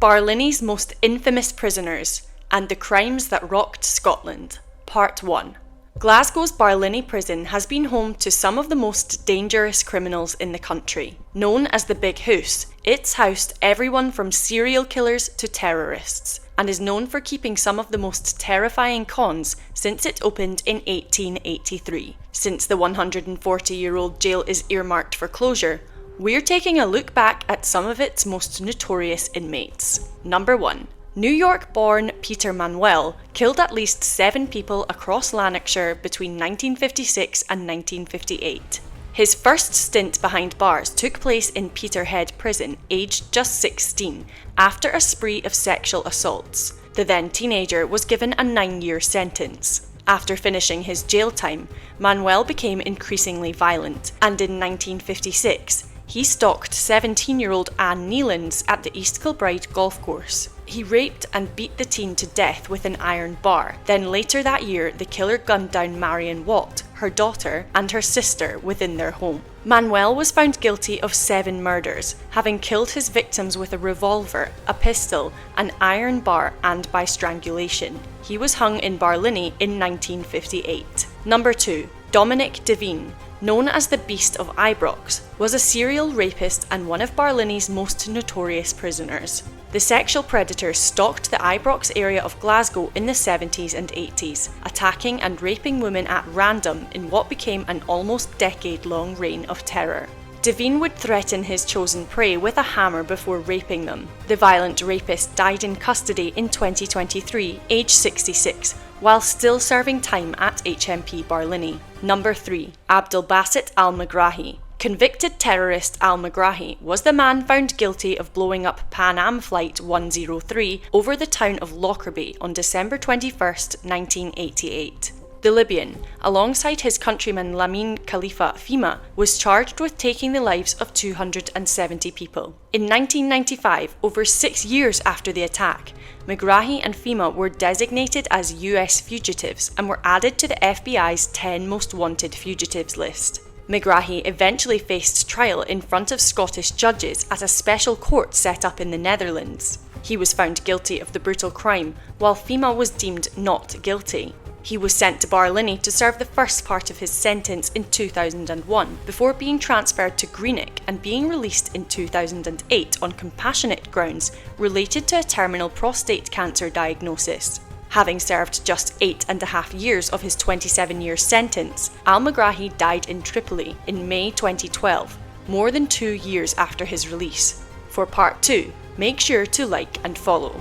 Barlinnie's most infamous prisoners and the crimes that rocked Scotland. Part 1. Glasgow's Barlinnie Prison has been home to some of the most dangerous criminals in the country. Known as the Big Hoose, it's housed everyone from serial killers to terrorists, and is known for keeping some of the most terrifying cons since it opened in 1883. Since the 140-year-old jail is earmarked for closure, we're taking a look back at some of its most notorious inmates. Number 1. New York-born Peter Manuel killed at least 7 people across Lanarkshire between 1956 and 1958. His first stint behind bars took place in Peterhead Prison, aged just 16, after a spree of sexual assaults. The then teenager was given a 9-year sentence. After finishing his jail time, Manuel became increasingly violent, and in 1956, he stalked 17-year-old Anne Nealons at the East Kilbride golf course. He raped and beat the teen to death with an iron bar. Then later that year, the killer gunned down Marion Watt, her daughter, and her sister within their home. Manuel was found guilty of 7 murders, having killed his victims with a revolver, a pistol, an iron bar, and by strangulation. He was hung in Barlinnie in 1958. Number 2. Dominic Devine, known as the Beast of Ibrox, was a serial rapist and one of Barlinnie's most notorious prisoners. The sexual predator stalked the Ibrox area of Glasgow in the 70s and 80s, attacking and raping women at random in what became an almost decade-long reign of terror. Devine would threaten his chosen prey with a hammer before raping them. The violent rapist died in custody in 2023, aged 66, while still serving time at HMP Barlinnie. Number 3. Abdelbaset al-Megrahi. Convicted terrorist al-Megrahi was the man found guilty of blowing up Pan Am Flight 103 over the town of Lockerbie on December 21, 1988. The Libyan, alongside his countryman Lamine Khalifa Fhimah, was charged with taking the lives of 270 people. In 1995, over 6 years after the attack, Megrahi and Fhimah were designated as US fugitives and were added to the FBI's 10 most wanted fugitives list. Megrahi eventually faced trial in front of Scottish judges at a special court set up in the Netherlands. He was found guilty of the brutal crime, while Fhimah was deemed not guilty. He was sent to Barlinnie to serve the first part of his sentence in 2001, before being transferred to Greenock and being released in 2008 on compassionate grounds related to a terminal prostate cancer diagnosis. Having served just 8.5 years of his 27-year sentence, al-Megrahi died in Tripoli in May 2012, more than 2 years after his release. For part 2, make sure to like and follow.